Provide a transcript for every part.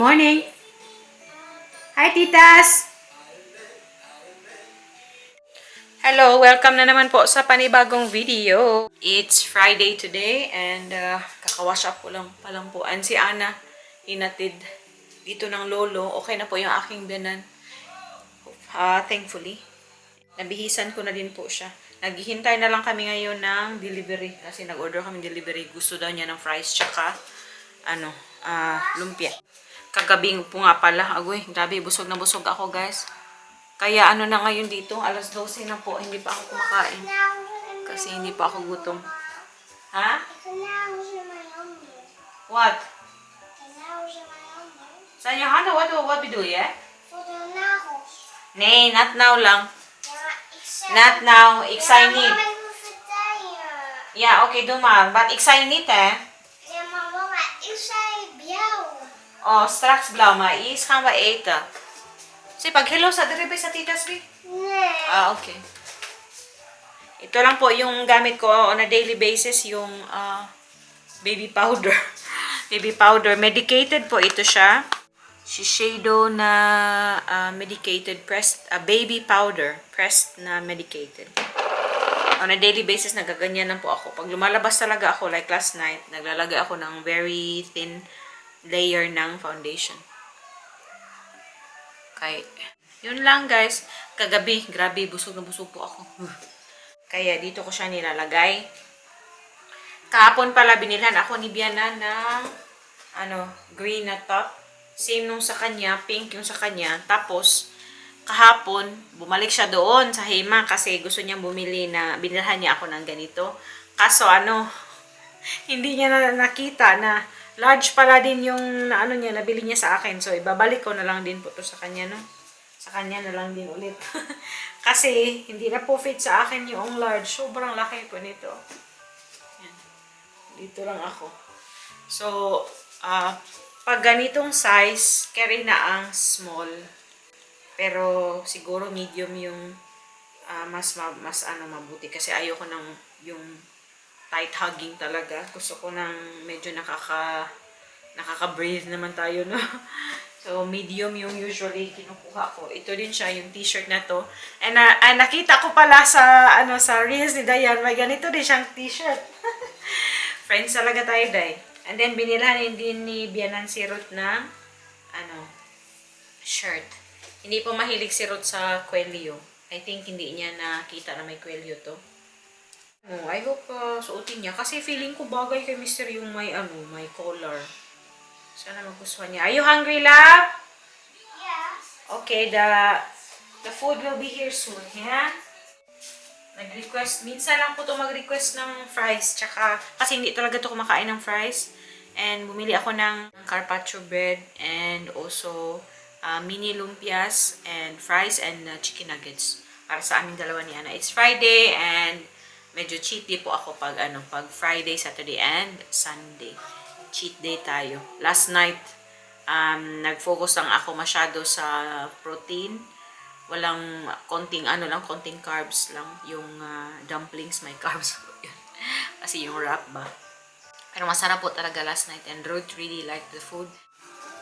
morning! Hi, titas! Hello! Welcome na naman po sa panibagong video. It's Friday today and kakawash up ko lang palampuan si Ana. Hinatid dito ng lolo. Okay na po yung aking biyanan. Thankfully. Nabihisan ko na din po siya. Naghihintay na lang kami ngayon ng delivery. Kasi nag-order kami delivery. Gusto daw niya ng fries tsaka lumpia. Kagabing po nga pala. Agoy, grabe, busog na busog ako, guys. Kaya na ngayon dito, alas 12 na po, hindi pa ako kumakain. Kasi hindi pa ako gutom. Ha? What? Zijn je handen? Wat bedoel je? Voor de nagels. Nee, not now lang. Ja, ik zei... Not now. Ik zei Ja, niet. mama, ik moet vertellen. Ja, oké, doe maar. Maar ik zei niet, hè. Ja, maar mama, ik zei blauw. Oh, straks blauw, maar eerst gaan we eten. Sige, pag hello sa diribe sa titas, Bi. Nee. Okay. Ito lang po yung gamit ko on a daily basis, yung baby powder. Baby powder. Medicated po ito siya. Shiseido na medicated pressed baby powder. Pressed na medicated. On a daily basis, nagaganyan lang po ako. Pag lumalabas talaga ako, like last night, naglalagay ako ng very thin layer ng foundation. Okay. Yun lang, guys. Kagabi, grabe, busog na busog po ako. Kaya dito ko siya nilalagay. Kahapon pala binilhan ako ni Biana ng green na top. Same nung sa kanya, pink yung sa kanya. Tapos, kahapon, bumalik siya doon sa Hema kasi gusto niyang bumili na binilhan niya ako ng ganito. Kaso hindi niya na nakita na large pala din yung niya, nabili niya sa akin. So, ibabalik ko na lang din po to sa kanya, no? Sa kanya na lang din ulit. Kasi, hindi na po fit sa akin yung large. Sobrang laki po nito. Yan. Dito lang ako. So, pag ganitong size, carry na ang small. Pero, siguro medium yung mas mabuti. Kasi ayoko ng yung tight hugging talaga. Gusto ko ng medyo nakaka-breathe naman tayo, no? So, medium yung usually kinukuha ko. Ito din siya, yung t-shirt na to. And nakita ko pala sa reels ni Dayan, may ganito din siyang t-shirt. Friends talaga tayo, Day. And then, binilhan din ni Bianan si Ruth ng shirt. Hindi po mahilig si Ruth sa kwelyo. I think hindi niya nakita na may kwelyo to. I hope suotin niya. Kasi feeling ko bagay kay Mr. yung may collar. Sana magustuhan niya. Are you hungry, love? Yes. Okay, the food will be here soon, yeah? Minsan lang po to mag-request ng fries. Tsaka, kasi hindi talaga to kumakain ng fries. And bumili ako ng carpaccio bread and also mini lumpias and fries and chicken nuggets. Para sa aming dalawa ni Ana. It's Friday and medyo cheat day po ako pag Friday, Saturday, and Sunday. Cheat day tayo. Last night, nag-focus lang ako masyado sa protein. Walang konting carbs lang. Yung dumplings, may carbs po yun. Kasi yung wrap ba. Pero masarap po talaga last night and Ruth really liked the food.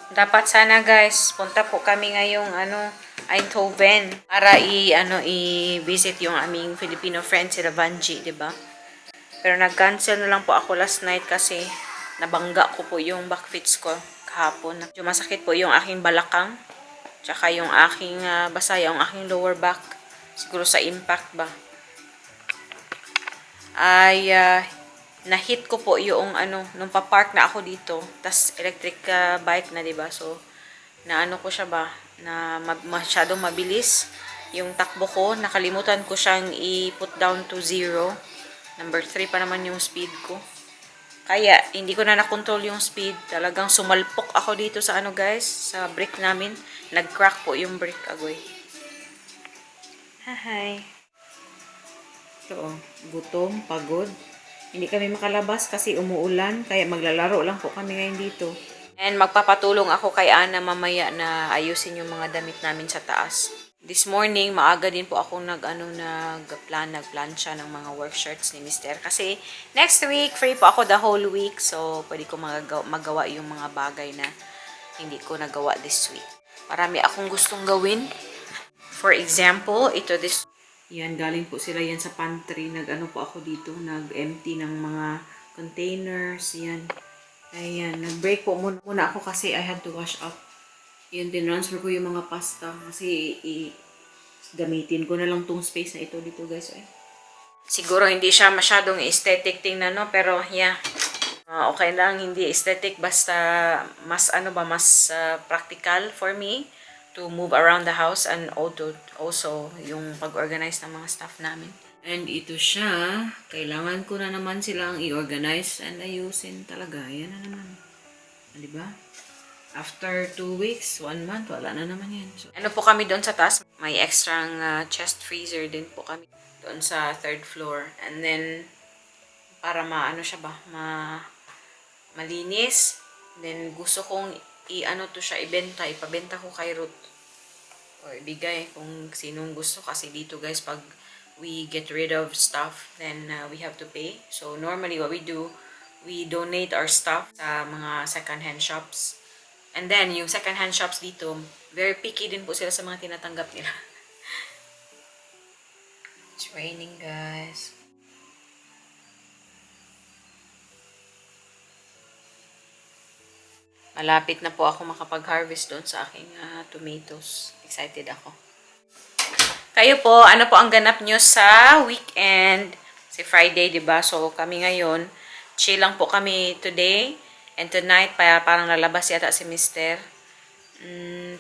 Dapat sana, guys, punta po kami ngayong Eindhoven para i-visit yung aming Filipino friends sila Vanji, 'di ba? Pero nag-cancel na lang po ako last night kasi nabangga ko po yung back fits ko kahapon. Medyo masakit po yung aking balakang, tsaka yung aking yung aking lower back. Siguro sa impact ba. Na-hit ko po yung nung pa-park na ako dito, tas electric bike na, 'di ba? So ko siya ba na masyadong mabilis yung takbo ko, nakalimutan ko siyang i-put down to 0. Number 3 pa naman yung speed ko. Kaya hindi ko na na-control yung speed. Talagang sumalpok ako dito sa guys, sa brake namin. Nag-crack po yung brake, agoy. Hi. So, gutom, pagod. Hindi kami makalabas kasi umuulan, kaya maglalaro lang po kami ngayon dito. And magpapatulong ako kay Ana mamaya na ayusin yung mga damit namin sa taas. This morning, maaga din po ako nagplansya ng mga work shirts ni Mr. Kasi next week, free po ako the whole week. So, pwede ko magawa yung mga bagay na hindi ko nagawa this week. Marami akong gustong gawin. For example, ito this. Yan, galing po sila yan sa pantry. Nag-ano po ako dito, nag-empty ng mga containers. Yan. Ayan, nag-break po muna ako kasi I had to wash up. Yan, tinransfer ko yung mga pasta kasi gamitin ko na lang tong space na ito dito guys. Siguro hindi siya masyadong aesthetic tingnan, no? Pero yeah, okay lang, hindi aesthetic. Basta mas mas practical for me to move around the house and also yung pag-organize ng mga stuff namin. And ito siya, kailangan ko na naman silang i-organize and ayusin talaga. Yan na naman. Diba? After 2 weeks, 1 month, wala na naman yan. So, ano po kami doon sa taas? May extra chest freezer din po kami doon sa 3rd floor. And then, para malinis. Then, gusto kong ipabenta ko kay Ruth. O ibigay kung sinong gusto. Kasi dito guys, pag we get rid of stuff, then we have to pay. So, normally what we do, we donate our stuff sa mga second-hand shops. And then, yung second-hand shops dito, very picky din po sila sa mga tinatanggap nila. It's raining, guys. Malapit na po ako makapag-harvest doon sa aking tomatoes. Excited ako. Kayo po, ano po ang ganap nyo sa weekend? Si Friday, diba? So, kami ngayon, chill lang po kami today. And tonight, parang lalabas yata si Mister.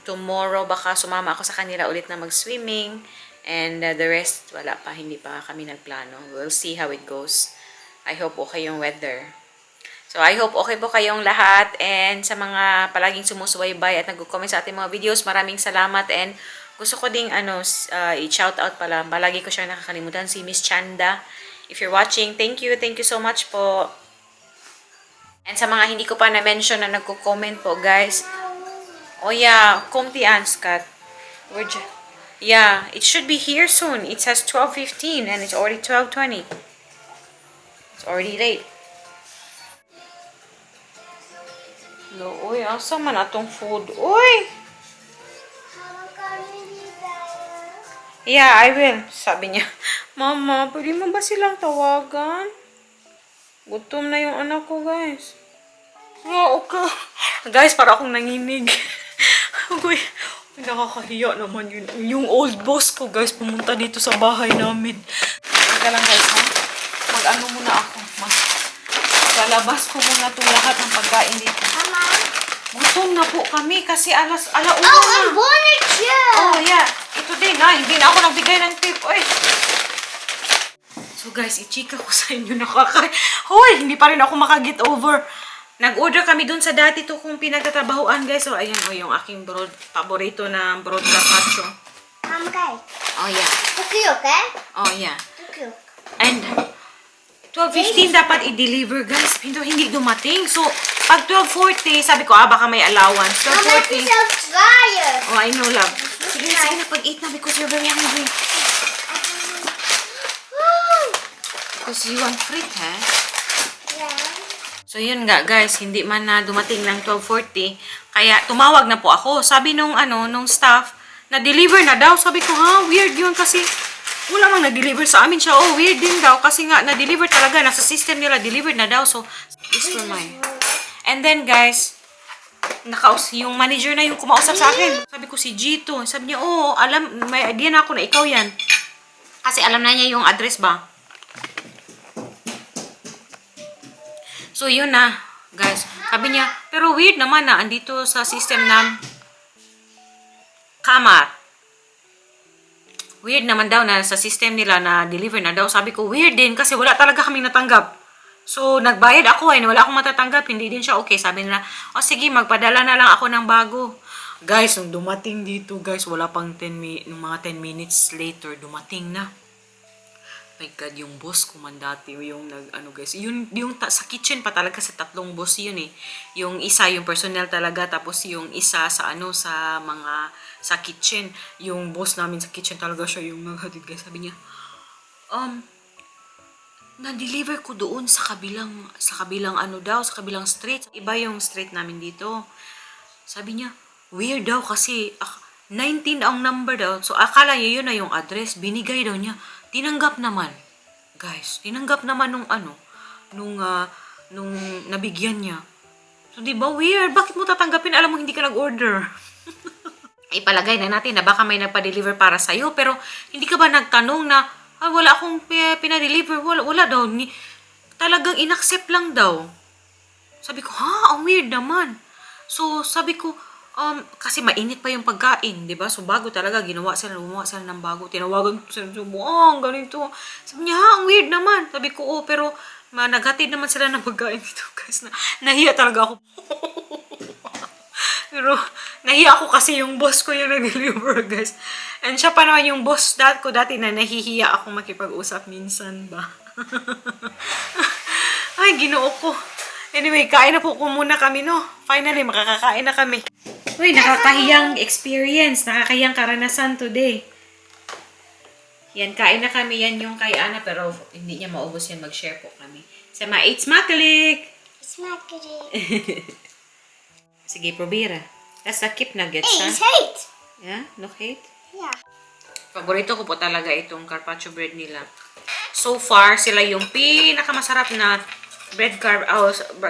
Tomorrow, baka sumama ako sa kanila ulit na mag-swimming. And the rest, wala pa. Hindi pa kami nagplano. We'll see how it goes. I hope okay yung weather. So, I hope okay po kayong lahat. And sa mga palaging sumusubaybay at nag-comment sa ating mga videos, maraming salamat. And gusto ko ding i-shoutout pala. Palagi ko siyang nakakalimutan. Si Miss Chanda. If you're watching, thank you. Thank you so much po. And sa mga hindi ko pa na-mention na nagko-comment po, guys. Oh yeah, Comty Anscat. Yeah, it should be here soon. It says 12:15 and it's already 12:20. It's already late. No, uy, asa man atong food? Uy! Yeah, I will. Sabi niya, Mama, pwede mo ba silang tawagan? Gutom na yung anak ko, guys. Oh, okay. Guys, para akong nanginig. Uy, nakakahiya naman yun. Yung old boss ko, guys, pumunta dito sa bahay namin. Teka lang, guys, ha? Mag-ano muna ako. Lalabas ko muna itong lahat ng pagkain dito. Mama? Gutom na po kami kasi alauna Oh, na. I'm born again! Oh, yeah. Ito din, ha? Hindi na ako nagbigay ng tip. Oy. So, guys, i-chika ko sa inyo. Hoy, hindi pa rin ako makaget over. Nag-order kami dun sa dati to kung pinagtatrabahoan, guys. So, ayan, yung aking paborito na broad carpaccio. Okay. Oh, yeah. Tukiyok, eh? Oh, yeah. Tukiyok. And 12:15 dapat i-deliver, guys. Hindi dumating. So, pag 12:40, sabi ko, baka may allowance. Mama, 12:40. it's a dryer. Oh, I know, love. Sige na, pag-eat na because you're very hungry. Because you want fruit, ha? Yeah. So, yun nga, guys. Hindi man na dumating ng 12:40. Kaya, tumawag na po ako. Sabi nung staff, na-deliver na daw. Sabi ko, weird yun kasi wala mang na-deliver sa amin siya. Oh, weird din daw. Kasi nga, na-deliver talaga. Nasa system nila, delivered na daw. So, it's for mine. And then, guys, yung manager na yung kumausap sa akin. Sabi ko, si Gito. Sabi niya, may idea na ako na ikaw yan. Kasi alam na niya yung address ba. So, yun na, guys. Sabi niya, pero weird naman na andito sa system na Kamat. Weird naman daw na sa system nila na deliver na daw. Sabi ko, weird din kasi wala talaga kaming natanggap. So, nagbayad ako wala akong matatanggap. Hindi din siya okay. Sabi nila, sige, magpadala na lang ako ng bago. Guys, nung dumating dito, guys, wala pang mga 10 minutes later, dumating na. My God, yung boss ko man dati, yung guys, yung sa kitchen pa talaga sa 3 boss yun eh. Yung isa, yung personnel talaga, tapos yung isa sa kitchen. Yung boss namin sa kitchen talaga siya yung naghatid, guys. Sabi niya, na-deliver ko doon sa kabilang sa kabilang street. Iba yung street namin dito. Sabi niya, weird daw kasi 19 ang number daw. So, akala niya yun na yung address. Binigay daw niya. Tinanggap naman. Guys, tinanggap naman nung nabigyan niya. So, di ba weird? Bakit mo tatanggapin? Alam mo, hindi ka nag-order. Ipalagay na natin na baka may nagpa-deliver para sa'yo. Pero, hindi ka ba nagtanong na, wala akong pinadeliver. Wala daw. Talagang inaccept lang daw. Sabi ko, ang weird naman. So, sabi ko, kasi mainit pa yung pagkain, di ba? So, bago talaga, gumawa sila ng bago. Tinawagan ko sila, ganito. Sabi niya, ang weird naman. Sabi ko, pero naghatid naman sila ng pagkain dito, guys. Nahiya talaga ako. Pero, nahiya ako kasi yung boss ko yung nag-deliver, guys. And siya pa naman yung boss ko dati na nahihiya ako makipag-usap minsan ba. Ay, ginoo ko. Anyway, kain na po muna kami, no? Finally, makakakain na kami. Uy, nakakahiyang experience. Nakakahiyang karanasan today. Yan, kain na kami. Yan yung kay Ana, pero hindi niya maubos yan. Mag-share po kami. Sama, it's makalik! It's makalik. Sige, probira. That's the kip nuggets, Hey, ha? it's hate. Yeah? No hate? Yeah. Paborito ko po talaga itong carpaccio bread nila. So far, sila yung pinakamasarap na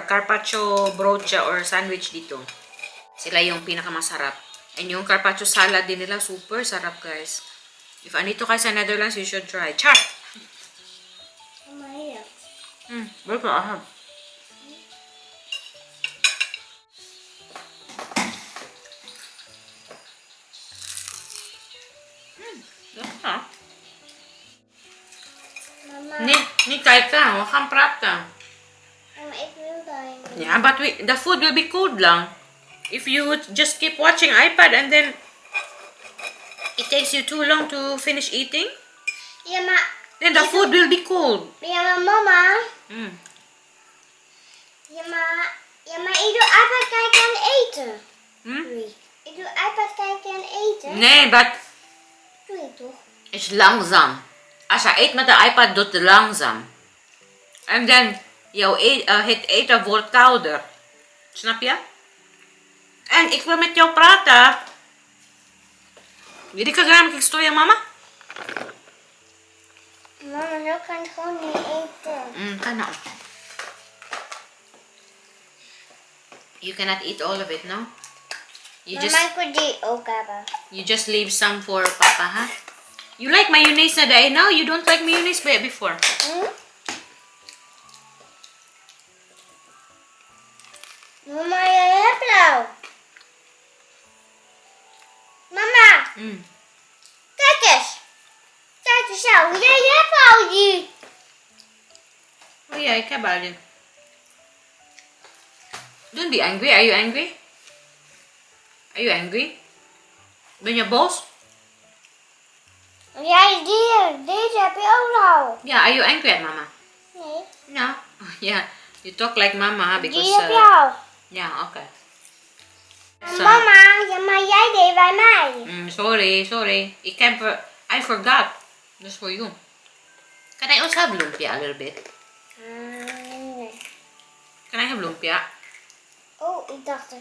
carpaccio brocha or sandwich dito. Sila yung pinakamasarap. And yung carpaccio salad din nila, super sarap, guys. If andito kayo sa Netherlands, you should try. Char! Mama, here. Very good. Aham. Mama, Ni kahit ka, wakang prata. ik wil daarin. Yeah, but the food will be cold lang. If you would just keep watching iPad and then it takes you too long to finish eating, Ja, maar... then the food will be cold. Ja, maar mama... Ja, maar ik doe iPad kijken en eten. Doei. Ik doe iPad kijken en eten. Nee, but Doe je toch? it's langzaam. Als je eet met de iPad, doet het langzaam. En dan, het eten wordt kouder. Snap je? En ik wil met jou praten. Wil je graag met storia, mama? Mama, zo kan ik gewoon niet eten. Kan nou. You cannot eat all of it, no? Mama, ik wil die ook hebben. You just leave some for Papa, huh? You like mayonnaise na dahil now? You don't like mayonnaise before? Mama, jij hebt nou. Mama, kijk eens. Kijk eens nou. Jij hebt al die. Oh yeah, ik heb al yun. Don't be angry. Are you angry? Are you angry? Ben je boos? Jij deze heb je ook al. Yeah, are you angry at mama? Nee. No. Yeah, you talk like mama huh? Because... Die heb je al. Yeah, okay. Mama, ja, maar jij deed bij mij. Sorry. I forgot. That's for you. Can I also have lumpia a little bit? Nee. Can I have lumpia? Oh, ik dacht er.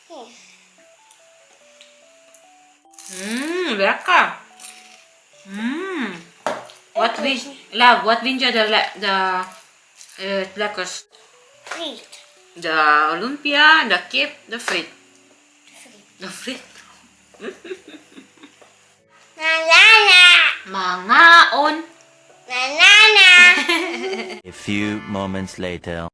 Hier. Lekker. Wat vind je het lekkerst? Friet. De lumpia, de kip, de friet. De friet. Banana. Mangaon. Banana. A few moments later.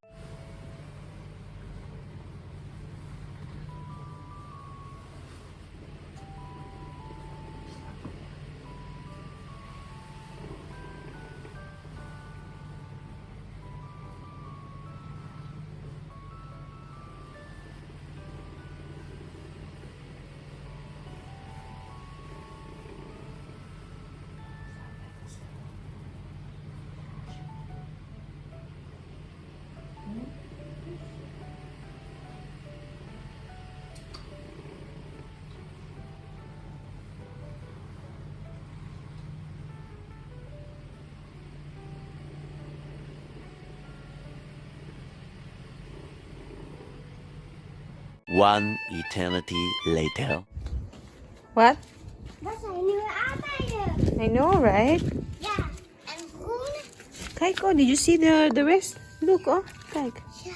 One eternity later. What? Dat zijn nieuwe aardbeien. I know, right? Ja, en groen. Kijk, oh, did you see the rest? Look, oh, kijk. Ja.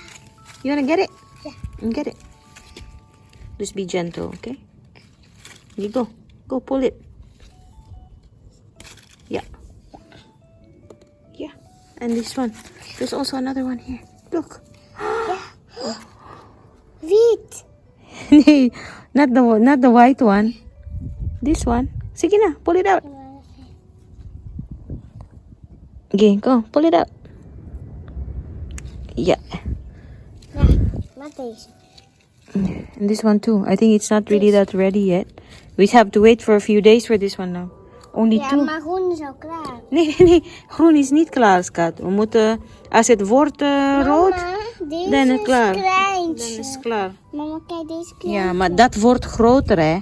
You wanna get it? Yeah. Get it. Just be gentle, okay? You go. Go pull it. Yeah. Yeah. And this one. There's also another one here. Look. Wit. Nee, not the white one. This one. Sige na, pull it out. Okay, go. Pull it out. Yeah. Ja, wat deze. And this one too. I think it's not really that ready yet. We have to wait for a few days for this one now. Only Ja, two. maar groen is al klaar. Nee. Groen is niet klaar, schat. We moeten, als het wordt rood, Mama, deze dan is het is klaar. kleintje. Dan is het klaar. Mama, kijk deze kleintje. Ja, maar dat wordt groter, hè.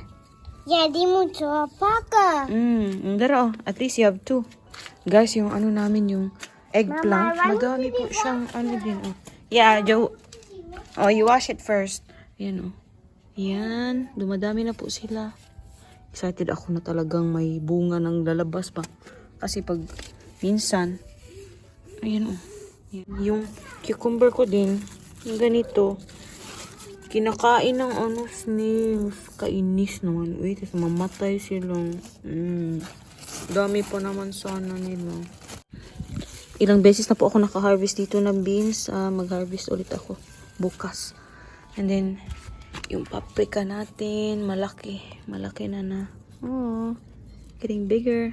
Ja, die moeten we pakken. Pero, at least you have two. Guys, yung ano namin, yung eggplant. Mama, why Madami don't po you siyang ano din. Oh. Yeah, Joe. Oh, you wash it first. Yan, oh. Yan. Dumadami na po sila. Excited ako na talagang may bunga ng lalabas pa. Kasi pag minsan, ayan, oh. Yan. Yung cucumber ko din, yung ganito, kinakain ng ano, snails. Kainis naman. Wait, mamatay sila. Dami pa naman sana nila. Ilang beses na po ako naka-harvest dito ng beans. Mag-harvest ulit ako bukas. And then, yung paprika natin, malaki. Malaki na. Oh, getting bigger.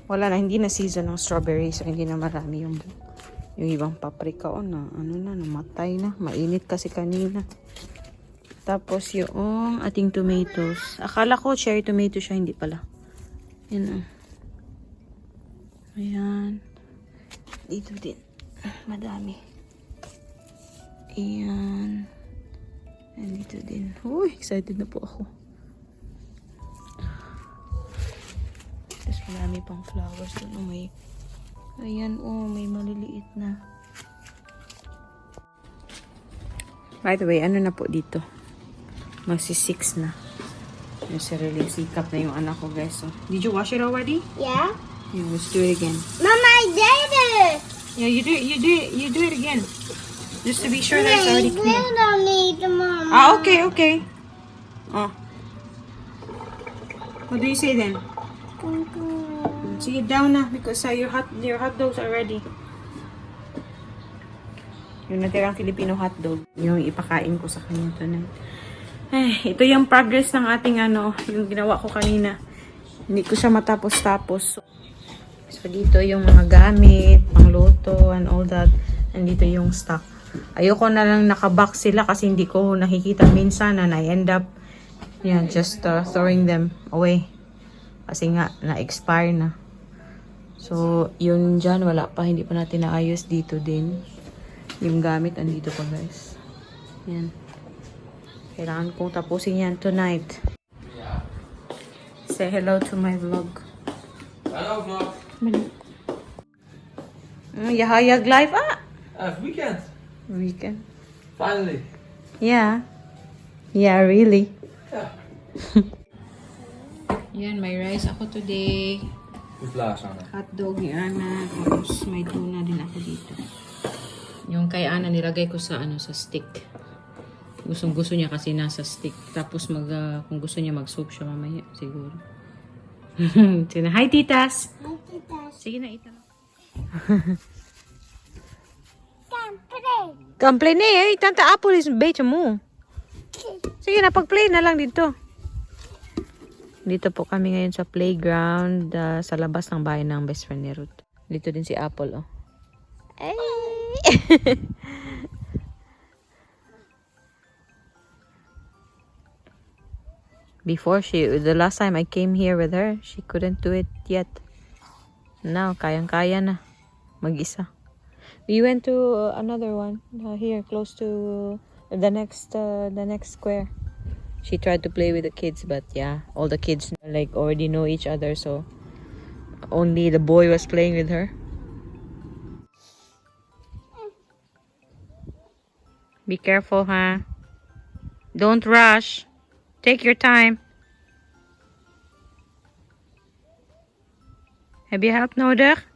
Wala na, hindi na season ng strawberry. So, hindi na marami yung ibang paprika. Oh, namatay na. Mainit kasi kanina. Tapos yung ating tomatoes. Akala ko cherry tomato siya, hindi pala. Yan. Ayan. Dito din. Madami. Ayan. And dito din. Uy, excited na po ako. Tapos marami pang flowers doon. Oh, may ayan, may maliliit na. By the way, ano na po dito? Magsi-6 na. Yung sarili, sikap na yung anak ko, guys. So, did you wash it already? Ja. Yeah, let's do it again. Mama, I did it. Yeah, you do it again. Just to be sure that it's Nee, already ik clean. wil dan niet, mama. Ah, okay. Oh. What do you say then? Sit down na because your hot dogs are ready. Yung natirang Filipino hotdog, yung ipakain ko sa kanya tonight. Ay, ito yung progress ng ating yung ginawa ko kanina. Hindi ko siya matapos-tapos. So, dito yung mga gamit, pangluto, and all that. And dito yung stock. Ayoko na lang nakabox sila kasi hindi ko nakikita minsan and I end up just throwing them away. Kasi nga, na-expire na. So, yun dyan, wala pa. Hindi pa natin naayos dito din. Yung gamit, andito pa guys. Yan. Kailangan kong tapusin yan tonight. Say hello to my vlog. Hello, vlog. Yahayag live. Weekend. Weekend. Finally. Yeah. Yeah, really. Yeah. Yan, may rice ako today. Hoeveel laag aan? Hotdog ni Ana. Tapos may tuna din ako dito. Yung kay Ana nilagay ko sa sa stick. Gusto niya kasi nasa stick. Tapos kung gusto niya mag-soup siya mamaya siguro. Sige, hi titas. Hi, titas. Sige na, ito. Kamplay. Kamplay na eh. Tanta apple is bait mo. Sige na, pag-play na lang dito. Dito po kami ngayon sa playground sa labas ng bahay ng best friend ni Ruth. Dito din si Apple, oh. Ay! Before the last time I came here with her, she couldn't do it yet. Now, kayang-kaya na. Mag-isa. We went to another one here, close to the next square. She tried to play with the kids, but yeah, all the kids already know each other, so only the boy was playing with her. Be careful, ha? Don't rush. Take your time. Heb je hulp nodig?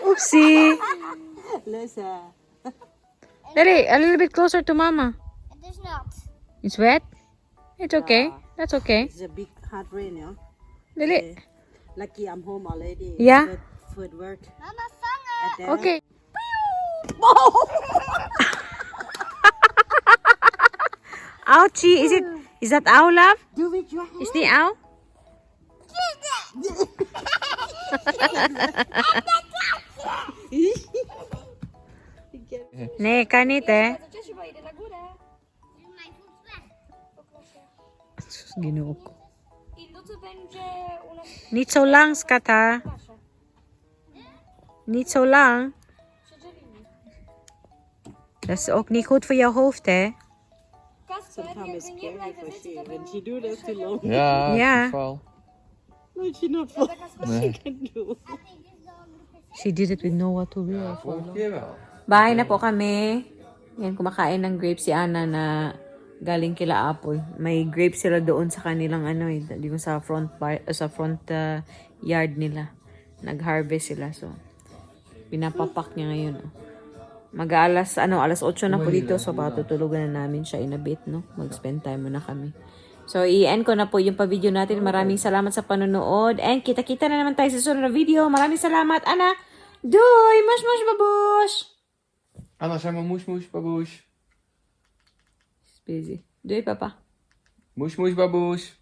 Oopsie. Lisa. Dali, a little bit closer to Mama. Het is nat. It's wet? It's okay. That's okay. It's a big hard rain, yeah? Dali. Lucky I'm home already. Yeah. Food work. Mama, vangen. At there. Okay. Ouchie, is that owl, love? Do it your hand. Is the owl? Nee, kan niet, hè? Mijn voet weg. Ginoo ko. Niet zo lang, skat, ha? Niet zo lang. Dat is ook niet goed voor jouw hoofd, hè? Sometimes it's scary for she. When she do that too long. Ja, Ja. geval. No, she not fall. She can do. She did it with no what to wear. Volgende keer wel. Bahay na po kami. Yan, kumakain ng grapes si Ana na galing kila Apple. May grapes sila doon sa kanilang yung sa front yard nila. Nag-harvest sila. So, pinapapak niya ngayon. Oh. Alas 8 na po dito. So, patutulugan na namin siya in a bit, no? Mag-spend time muna kami. So, i-end ko na po yung pa-video natin. Maraming salamat sa panonood. And kita-kita na naman tayo sa sunod na video. Maraming salamat, Ana. Doei! Mush, mush, babush! Anna, zeg maar moes, moes, baboes. She's busy. Doei, papa. Moes, moes, baboes.